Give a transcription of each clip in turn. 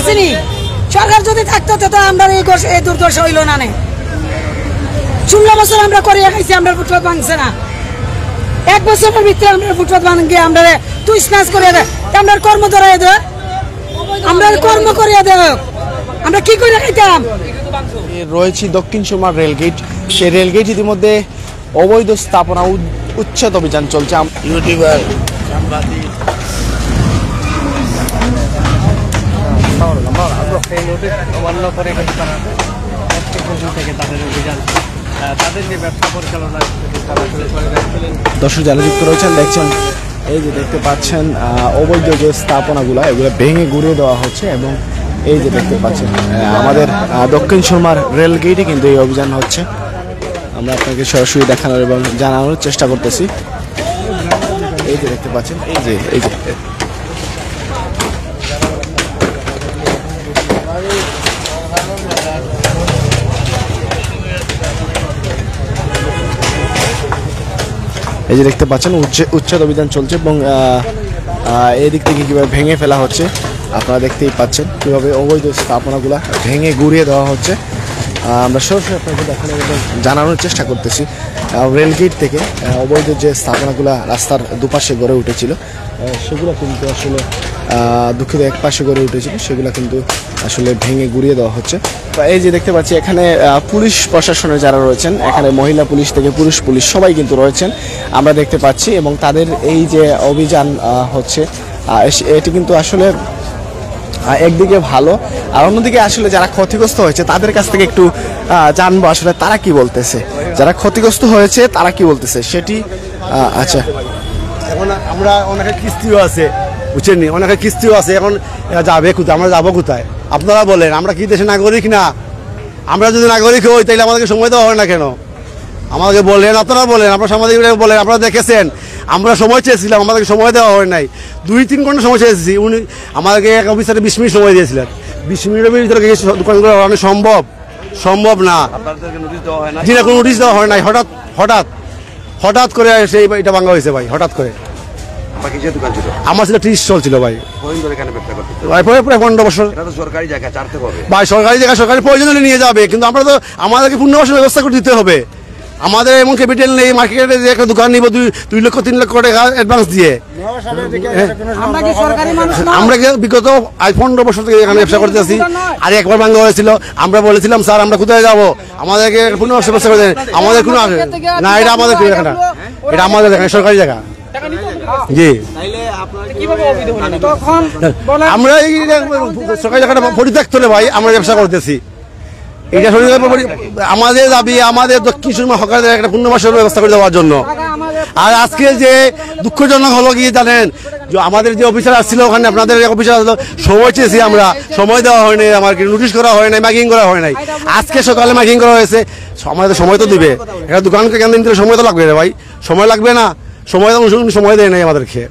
আসেনি। সরকার যদি থাকতো তো আমরা এই দুর্দশা হইল না। 16 বছর আমরা করে খাইছি, আমরা ফুটপাত ভাঙছে না। 1 বছরের ভিতরে আমরা ফুটপাত ভাঙিয়ে আমরা তুই স্নাচ করে দেয়, আমরা কর্ম ধরাই দেয়, আমরা কর্ম করিয়া দেয়, আমরা কি করে খাইতাম। রয়েছে দক্ষিণ সুরমার রেলগেট। সেই রেলগেট ইতিমধ্যে অবৈধ স্থাপনা উচ্ছেদ অভিযান চলছে। ইউটিউবার সাংবাদিক অমান্য করে থেকে তাদের অভিযান, তাদের যে ব্যবসা পরিচালনা দর্শক যারা যুক্ত রয়েছেন দেখছেন, এই যে দেখতে পাচ্ছেন অবৈধ যে স্থাপনাগুলো এগুলো ভেঙে গুঁড়িয়ে দেওয়া হচ্ছে। এবং এই যে দেখতে পাচ্ছেন আমাদের দক্ষিণ সুরমার রেলগেটে কিন্তু এই অভিযান হচ্ছে। আমরা আপনাকে সরাসরি দেখানোর এবং জানানোর চেষ্টা করতেছি। এই যে দেখতে পাচ্ছেন, এই যে এই যে দেখতে পাচ্ছেন উচ্ছেদ অভিযান চলছে এবং এই দিক থেকে কীভাবে ভেঙে ফেলা হচ্ছে আপনারা দেখতেই পাচ্ছেন, কীভাবে অবৈধ স্থাপনাগুলো ভেঙে গুঁড়িয়ে দেওয়া হচ্ছে। আমরা সরাসরি আপনাকে দেখানোর এবং জানানোর চেষ্টা করতেছি। রেলগেট থেকে অবৈধ যে স্থাপনাগুলো রাস্তার দুপাশে গড়ে উঠেছিল সেগুলো কিন্তু আসলে দুঃখিত এক পাশে গড়ে উঠেছিল, সেগুলো কিন্তু আসলে ভেঙে গুঁড়িয়ে দেওয়া হচ্ছে। তো এই যে দেখতে পাচ্ছি এখানে পুলিশ প্রশাসনের যারা রয়েছেন, এখানে মহিলা পুলিশ থেকে পুলিশ সবাই কিন্তু রয়েছেন আমরা দেখতে পাচ্ছি। এবং তাদের এই যে অভিযান হচ্ছে এটি কিন্তু আসলে একদিকে ভালো, আর অন্যদিকে আসলে যারা ক্ষতিগ্রস্ত হয়েছে তাদের কাছ থেকে একটু জানবো আসলে তারা কি বলতেছে। যারা ক্ষতিগ্রস্ত হয়েছে তারা কি বলতেছে সেটি। আচ্ছা, এখন আমরা অনেকের কিস্তিও আছে, বুঝছেন, অনেকের কিস্তিও আছে। এখন যাবে কোথায়, আমরা যাবো কোথায় আপনারা বলেন? আমরা কি দেশের নাগরিক না? আমরা যদি নাগরিক হই তাহলে আমাদেরকে সময় দেওয়া হয় না কেন? আমাদেরকে বলেন, আপনারা বলেন, আপনারা সাংবাদিকরা বলেন। আপনারা দেখেছেন আমরা সময় চেয়েছিলাম, আমাদেরকে সময় দেওয়া হয় নাই। 2-3 ঘন্টা সময় চেয়েছি, উনি আমাদেরকে এক অফিসারে 20 মিনিট সময় দিয়েছিলেন। 20 মিনিটের ভিতরে দোকানগুলো অনেক সম্ভব না। জি না, কোনো নোটিশ দেওয়া হয় নাই। হঠাৎ করে সেই এটা ভাঙা হয়েছে ভাই, হঠাৎ করে। আমার ছিল 30 চলছিল ভাই, ভাই 15 বছর। ভাই সরকারি জায়গা সরকারি প্রয়োজন হলে নিয়ে যাবে, কিন্তু আমরা তো আমাদেরকে পুনর্বাসনের ব্যবস্থা করে দিতে হবে। আমাদের এমন ক্যাপিটাল নেই মার্কেটে যে একটা দোকান নিব 2 লক্ষ 3 লক্ষ টাকা অ্যাডভান্স দিয়ে। আমরা বিগত 15 বছর থেকে এখানে ব্যবসা করতে আছি। আর একবার ভাঙা হয়েছিল, আমরা বলেছিলাম স্যার আমরা কোথায় যাবো, আমাদেরকে পুনর্বাসনের ব্যবস্থা করে দেন। আমাদের কোনো না, এটা আমাদের জায়গা, এটা আমাদের জায়গা, সরকারি জায়গা। জি, আমরা এই সরকারি জায়গাটা পরিত্যক্ত হলে ভাই আমরা ব্যবসা করতেছি। এটা আমাদের দাবি, আমাদের দক্ষিণ সুরমা হকারদের একটা পুনর্বাসনের ব্যবস্থা করে দেওয়ার জন্য। আর আজকে যে দুঃখজনক হলো কি জানেন, যে আমাদের যে অফিসার আসছিল ওখানে, আপনাদের অফিসার আসলো, সময় চেয়েছি আমরা, সময় দেওয়া হয় নাই, আমার নোটিশ করা হয় নাই, মাইকিং করা হয় নাই। আজকে সকালে মাইকিং করা হয়েছে, আমাদের সময় তো দিবে। একটা দোকানকে কেন দিন সময় তো লাগবে রে ভাই, সময় লাগবে না? সময় দেয় নাই আমাদেরকে।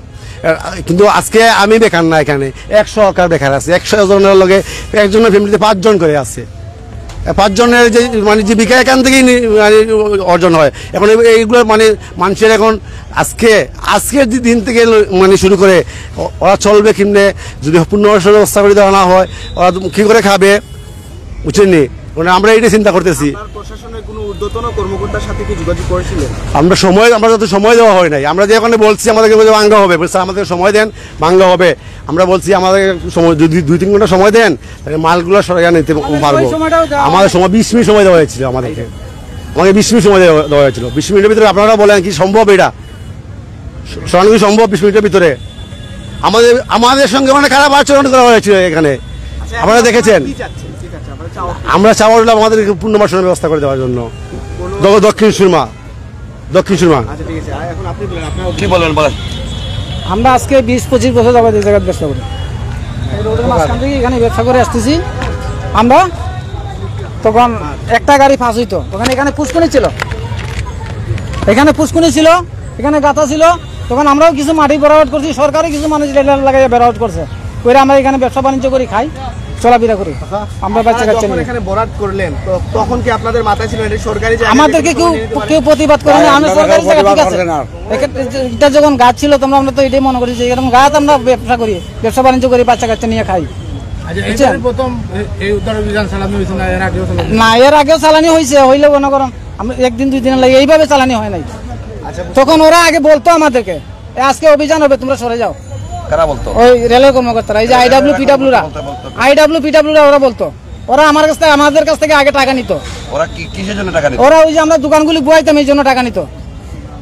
কিন্তু আজকে আমি বেকার না, এখানে 100 হকার বেকার আছে। 100 জনের লগে একজনের ফ্যামিলিতে 5 জন করে আছে। 5 জনের যে মানে জীবিকা এখান থেকেই অর্জন হয়। এখন এইগুলো মানে মানুষের এখন আজকের দিন থেকে মানে শুরু করে ওরা চলবে কেমনে, যদি পুনর্বাসনের ব্যবস্থা করে দেওয়া না হয় ওরা কী করে খাবে, বুঝছেন নি? মানে আমরা এইটাই চিন্তা করতেছি। প্রশাসনের কোনো ঊর্ধ্বতন কর্মকর্তার সাথে কি যোগাযোগ করেছিলেন? আমরা যত সময় দেওয়া হয় নাই, আমরা যে ওখানে বলছি আমাদেরকে ভাঙ্গা হবে, বলছে আমাদের সময় দেন, ভাঙ্গা হবে। আমরা বলছি আমাদের সময় যদি 2-3 ঘন্টা সময় দেন তাহলে মালগুলো সরাইয়া নিতে পারবো। আমাদের সময় 20 মিনিট সময় দেওয়া হয়েছিল, আমাকে 20 মিনিট সময় দেওয়া হয়েছিল। 20 মিনিটের ভিতরে আপনারা বলেন কি সম্ভব এটা? সরানো কি সম্ভব 20 মিনিটের ভিতরে? আমাদের সঙ্গে অনেক খারাপ আচরণ করা হয়েছিল এখানে, আপনারা দেখেছেন। আমরা চাওয়া হলো আমাদের পুনর্বাসনের ব্যবস্থা করে দেওয়ার জন্য দক্ষিণ সুরমা। কি বলবেন বলেন? আমরা আজকে 20-25 বছর যাবত এই জায়গায় ব্যবসা করি, মাঝখান থেকে এখানে ব্যবসা করে আসতেছি আমরা। তখন একটা গাড়ি ফাঁস হইতো, তখন এখানে পুষ্কুনি ছিল, এখানে গাঁথা ছিল। তখন আমরাও কিছু মাটি বেরাউট করছি, সরকারি কিছু মানুষ লাগাই বেরাউট করছে, করে আমরা এখানে ব্যবসা বাণিজ্য করি, খাই, চলাফেরা করি। আমরা বাচ্চা কাচ্চা নিয়ে এখানে বরাদ করলেন, তখন কি আপনাদের মাথায় ছিল এটা সরকারি জায়গা? আমাদেরকে কেউ প্রতিবাদ করে না। আমরা সরকারি জায়গা ঠিক আছে, এটা যখন গাছ ছিল আমরা তো এটাই মনে করি যে এরকম গাছ আমরা ব্যবসা করি, ব্যবসা বাণিজ্য করি, বাচ্চা কাচ্চা নিয়ে খাই, না, এর আগেও চালানি হয়েছে, হইলে মনে করেন আমরা একদিন দুই দিন লাগে এইভাবে চালানি হয় নাই। তখন ওরা আগে বলতো আমাদেরকে আজকে অভিযান হবে, তোমরা সরে যাও। কারা বলতো? ওই রেলের কর্মকর্তারা, এই যে আইডব্লিউ ওরা বলতো। ওরা আমাদের কাছ থেকে আগে টাকা নিত। ওরা কিসের জন্য টাকা নিত? ওরা ওই যে আমরা দোকানগুলি বুয়াইতাম এই জন্য টাকা নিত।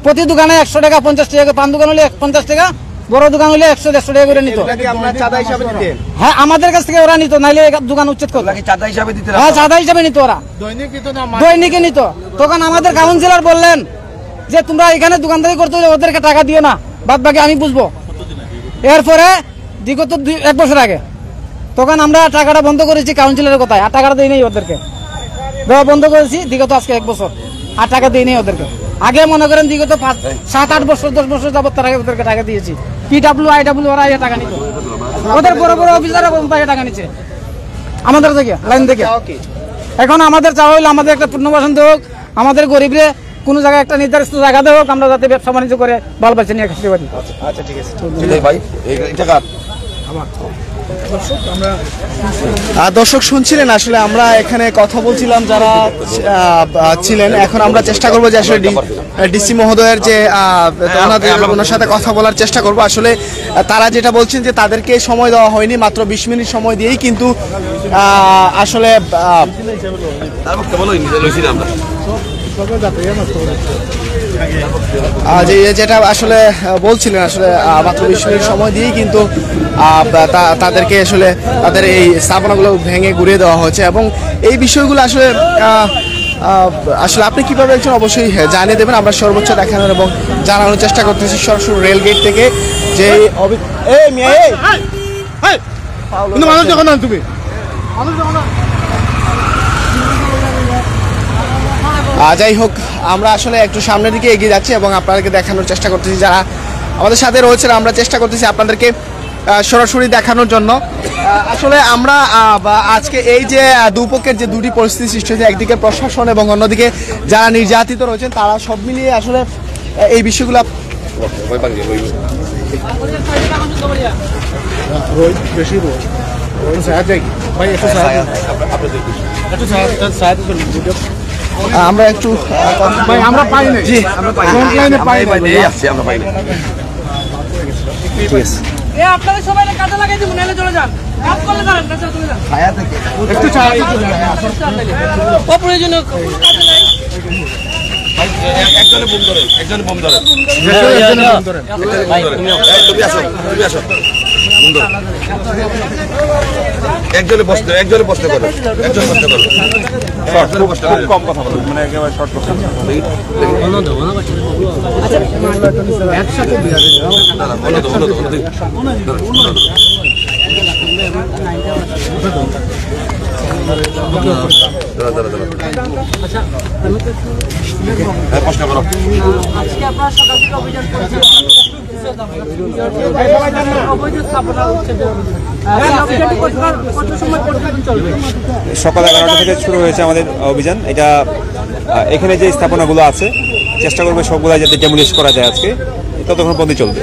প্রতি দোকানে 100 টাকা, 50 টাকা, পান দোকান হলে 50 টাকা, বড় দোকান হলে 100-150 টাকা করে নিত। হ্যাঁ, আমাদের কাছ থেকে ওরা নিত, নাইলে দোকান উচ্ছেদ করতো। চাঁদা হিসাবে দিতে? হ্যাঁ, চাঁদা হিসাবে নিত ওরা, দৈনিকে নিত। তখন আমাদের কাউন্সিলর বললেন যে তোমরা এখানে দোকানদারি করতে হলে ওদেরকে টাকা দিও না, বাদ বাকি আমি বুঝবো। এরপরে বিগত 1 বছর আগে তখন আমরা টাকাটা বন্ধ করেছি কাউন্সিলরের কথায়, আর টাকাটা দিই নেই ওদেরকে, দেওয়া বন্ধ করেছি বিগত আজকে 1 বছর, আর টাকা দিই নেই ওদেরকে। আগে মনে করেন বিগত 7-8 বছর 10 বছর যাবত তারা ওদেরকে টাকা দিয়েছি। পিডব্লিউ আইডব্লিউ ওরা টাকা নিত, ওদের বড় বড় অফিসাররা টাকা নিচ্ছে আমাদের থেকে, লাইন থেকে। এখন আমাদের চাওয়া হইলো আমাদের একটা পুনর্বাসন হোক, আমাদের গরিবরে কোনো জায়গায় একটা নির্দিষ্ট জায়গা দেওয়া হোক, আমরা যাতে ব্যবসা বাণিজ্য করে বাল বাচ্চা নিয়ে খেতে পারি। আচ্ছা, ঠিক আছে ভাই, এটা কার? দর্শক শুনছিলেন, আসলে আমরা এখানে কথা বলছিলাম যারা ছিলেন। এখন আমরা চেষ্টা করবো যে আসলে ডিসি মহোদয়ের যে ওনার সাথে কথা বলার চেষ্টা করব। আসলে তারা যেটা বলছেন যে তাদেরকে সময় দেওয়া হয়নি, মাত্র 20 মিনিট সময় দিয়েই কিন্তু আসলে যেটা আসলে বলছিলেন, আসলে মাত্র 20 মিনিট সময় দিয়েই কিন্তু তাদেরকে আসলে তাদের এই স্থাপনাগুলো ভেঙে ঘুরিয়ে দেওয়া হয়েছে। এবং এই বিষয়গুলো আসলে আসলে আপনি কিভাবে একজন অবশ্যই জানিয়ে দেবেন, আমরা সর্বোচ্চ দেখানোর এবং জানানোর চেষ্টা করতেছি সরাসরি রেল গেট থেকে। যে যাই হোক, আমরা আসলে একটু সামনের দিকে এগিয়ে যাচ্ছি এবং আপনাদেরকে দেখানোর চেষ্টা করতেছি, যারা আমাদের সাথে রয়েছে আমরা চেষ্টা করতেছি আপনাদেরকে সরাসরি দেখানোর জন্য। আসলে আমরা আজকে এই যে দুপক্ষের যে দুটি পরিস্থিতি সৃষ্টি হয়েছে, একদিকে প্রশাসন এবং অন্যদিকে যারা নির্যাতিত রয়েছেন, তারা সব মিলিয়ে আসলে এই বিষয়গুলো আমরা একটু আমরা পাই না, জি আমরা পাই না। ঠিক আছে, আপনাদের সবাই কাজে লাগাই দিব, নাইলে চলে যান, কাজ করলে দাঁড়ান, কাজে চলে যান। একটু চা অপ্রয়োজনীয় কাজে নাই। একজনে বোম ধরে, একজনে বোম ধরে। তুমি আসো, তুমি আসো, বোম ধরে। একজনে বসতে, একজনে বসতে করো, একজন বসতে করো। খুব কম কথা বলো, মানে একেবারে শর্ট কথা। একসাথে দিয়ে প্রশ্ন করো। আজকে আপনারা সকাল থেকে অভিযান করছেন, সকাল 11টা থেকে শুরু হয়েছে আমাদের অভিযান। এটা এখানে যে স্থাপনাগুলো আছে চেষ্টা করবে সবগুলো যাতে ডেমোলিশ করা যায় আজকে, ততক্ষণ পর্যন্ত চলবে।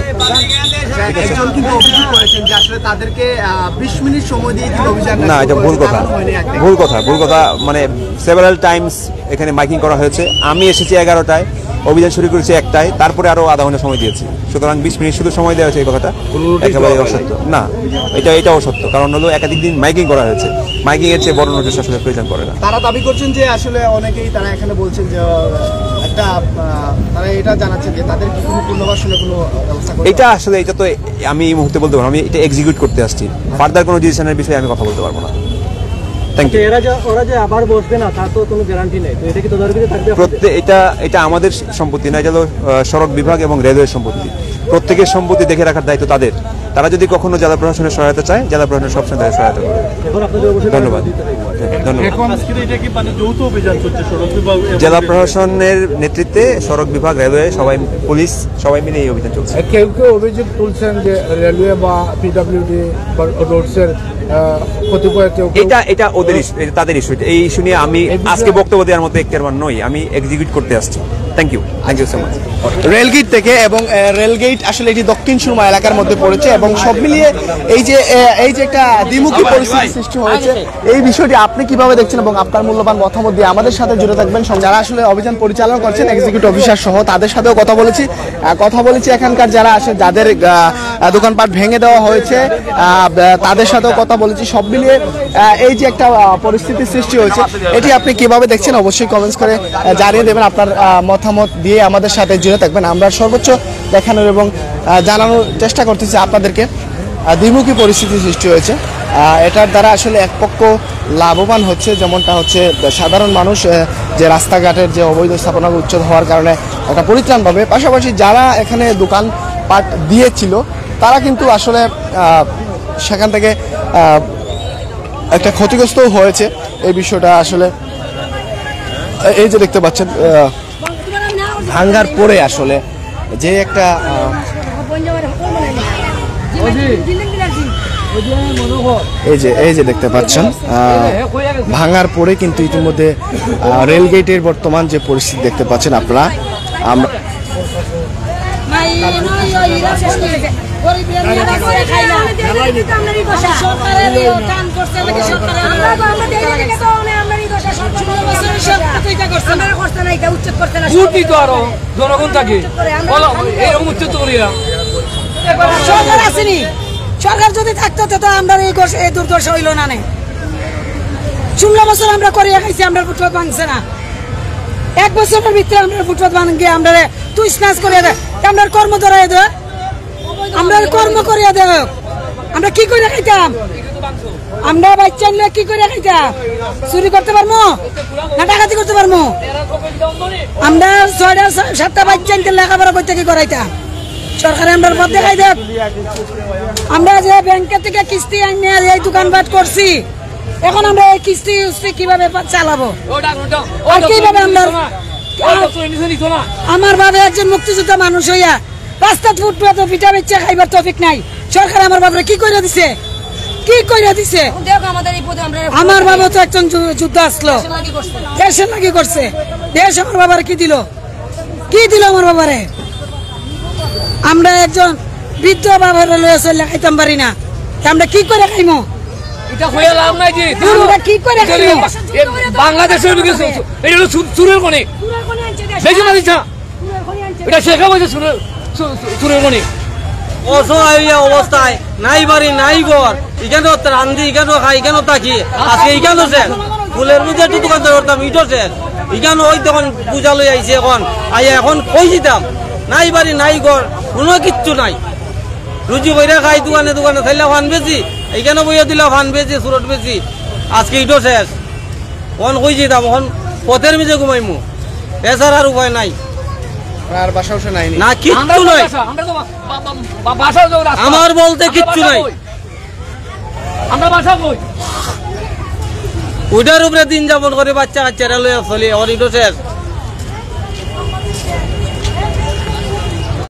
একজন কিন্তু অভিযোগ করেছেন যে আসলে তাদেরকে 20 মিনিট সময় দিয়ে কিন্তু অভিযান না, এটা ভুল কথা, ভুল কথা। মানে সেভারাল টাইমস এখানে মাইকিং করা হয়েছে। আমি এসেছি 11টায়, অভিযান শুরু করেছি 1টায়, তারপরে আরো আধা ঘন্টা সময় দিয়েছি। সুতরাং 20 মিনিট শুধু সময় দেওয়া হয়েছে, এই কথাটা একেবারে অসত্য না। এটা অসত্য, কারণ হলো একাধিক দিন মাইকিং করা হয়েছে। মাইকিং এর চেয়ে বড় নোটিশ আসলে প্রয়োজন পড়ে না। তারা দাবি করছেন যে আসলে অনেকেই তারা এখানে বলছেন যে একটা তারা এটা জানাচ্ছেন যে তাদের কোনো পুনর্বাসনের কোনো ব্যবস্থা করে। এটা আসলে এটা তো আমি এই মুহূর্তে বলতে পারবো, আমি এটা এক্সিকিউট করতে আসছি। ফার্দার কোনো ডিসিশনের বিষয়ে আমি কথা বলতে পারবো না। Thank you. ওরা যে আবার বসবে না তার তো কোনো গ্যারান্টি নেই, তো এটা কি তদারকিতে থাকবে? এটা আমাদের সম্পত্তি না, এটা হলো সড়ক বিভাগ এবং রেলওয়ের সম্পত্তি। প্রত্যেকের সম্পত্তি দেখে রাখার দায়িত্ব তাদের। তারা যদি কখনো জেলা প্রশাসনের সহায়তা চায়, জেলা প্রশাসন সবসময় তাদের সহায়তা করবে। ধন্যবাদ। জেলা প্রশাসনের নেতৃত্বে সড়ক বিভাগ, রেলওয়ে, সবাই, পুলিশ সবাই মিলে এই অভিযান চলছে। কেউ কেউ অভিযোগ তুলছেন যে রেলওয়ে বা পিডব্লিউডি রোডসের কতিপয় কেউ এটা ওদের ইস্যু, এটা তাদের ইস্যু। এই ইস্যু নিয়ে আমি আজকে বক্তব্য দেওয়ার মতো এক্তিয়ারবান নই, আমি এক্সিকিউট করতে আসছি। Thank you so much. Rail gate থেকে, এবং রেলগেট আসলে এটি দক্ষিণ সুরমা এলাকার মধ্যে পড়েছে, এবং সব মিলিয়ে এই যে একটা দ্বিমুখী পরিস্থিতি সৃষ্টি হয়েছে, এই বিষয়টি আপনি কিভাবে দেখছেন এবং আপনার মূল্যবান মতামত দিয়ে আমাদের সাথে জুড়ে থাকবেন। যারা আসলে অভিযান পরিচালনা করছেন এক্সিকিউটিভ অফিসার সহ তাদের সাথেও কথা বলেছি এখানকার যারা আসে যাদের দোকানপাট ভেঙে দেওয়া হয়েছে তাদের সাথেও কথা বলেছি। সব মিলিয়ে এই যে একটা পরিস্থিতি সৃষ্টি হয়েছে এটি আপনি কিভাবে দেখছেন অবশ্যই কমেন্টস করে জানিয়ে দেবেন। আপনার মতামত দিয়ে আমাদের সাথে জুড়ে থাকবেন। আমরা সর্বোচ্চ দেখানোর এবং জানানোর চেষ্টা করতেছি আপনাদেরকে দ্বিমুখী পরিস্থিতি সৃষ্টি হয়েছে। এটার দ্বারা আসলে এক পক্ষ লাভবান হচ্ছে, যেমনটা হচ্ছে সাধারণ মানুষ যে রাস্তাঘাটের যে অবৈধ স্থাপনা উচ্ছেদ হওয়ার কারণে একটা পরিত্রাণ পাবে, পাশাপাশি যারা এখানে দোকানপাট দিয়েছিল তারা কিন্তু আসলে সেখান থেকে একটা ক্ষতিগ্রস্তও হয়েছে। এই বিষয়টা আসলে এই যে দেখতে পাচ্ছেন ভাঙ্গার পরে আসলে যে একটা এই যে দেখতে পাচ্ছেন ভাঙার পরে কিন্তু ইতিমধ্যে রেলগেটের বর্তমান যে পরিস্থিতি দেখতে পাচ্ছেন আপনারা। আমরা সরকার আসেনি, সরকার যদি থাকতো তো আমরা এই দুর্দশা হইল না। 16 বছর আমরা করিয়া খাইছি, আমরা ফুটপাত ভাঙছে না। 1 বছরের ভিতরে আমরা ফুটপাত ভাঙে আমরা তুই স্নাচ করিয়া দেয়, আমরা কর্ম ধরাই দেয়, আমরা কর্ম করিয়া দেয়। আমরা কি করে খাইতাম? আমরা বাচ্চা নিলে কি করে খাইতাম? চুরি করতে পারবো না ডাকাতি করতে পারবো? আমরা 6টা বাচ্চা নিতে লেখাপড়া করতে কি করাইতাম? সরকারে আমরা পথ দেখাই দেখ। আমরা যে ব্যাংকের থেকে কিস্তি আনিয়ে এই দোকানপাট করছি, এখন আমরা এই কিস্তি কিভাবে চালাবো? আর কিভাবে আমরা আমার ভাবে একজন মুক্তিযোদ্ধা মানুষ হইয়া রাস্তা ফুটপাত পিঠা বেচা খাইবার তৌফিক নাই। সরকার আমার বাবারে কি কইরা দিছে? কি কইরা দিছে? আমার বাবা তো একজন যুদ্ধ আসলো, দেশের লাগি করছে। দেশ আমার বাবারে কি দিল? কি দিল আমার বাবারে? আমরা একজন বৃদ্ধ বাবার লয়ে চলে খাইতাম পারি না, আমরা কি করে খাইমো? এটা হয়ে লাভ নাই যে আমরা কি করে খাইমো? বাংলাদেশের এটা হলো চুরের কোণে বেশি না দিচ্ছা, এটা শেখা বলছে চুরের কোণে। অসহায় অবস্থায় নাই বাড়ি নাই ঘর, এখানেও রান্ধি, এখানেও খাই, এখানেও থাকি। আজকে এখানেও শেষ, ফুলের মধ্যে একটু দোকান করতাম, ইটো শেষ। এখানে ওই তখন পূজা লই আইছে, এখন আইয়া এখন কই দিতাম নাই বাড়ি নাই ঘর, কোনো কিচ্ছু নাই। রুজি কইরা খাই, দোকানে দোকানে খাইলে ফান বেশি, এইখানে বইয়া দিলে ফান বেশি, সুরট বেশি। আজকে ইটো শেষ, এখন কই যেতাম, এখন পথের মিজে ঘুমাইমু, এছাড়া আর উপায় নাই। আর বাসা উঠে নাই না কিচ্ছু নাই, আমার বলতে কিচ্ছু নাই। আমরা বাসা কই? ওইটার উপরে দিন যাপন করে বাচ্চা কাচ্চারা লইয়া চলি, এখন ইটো শেষ।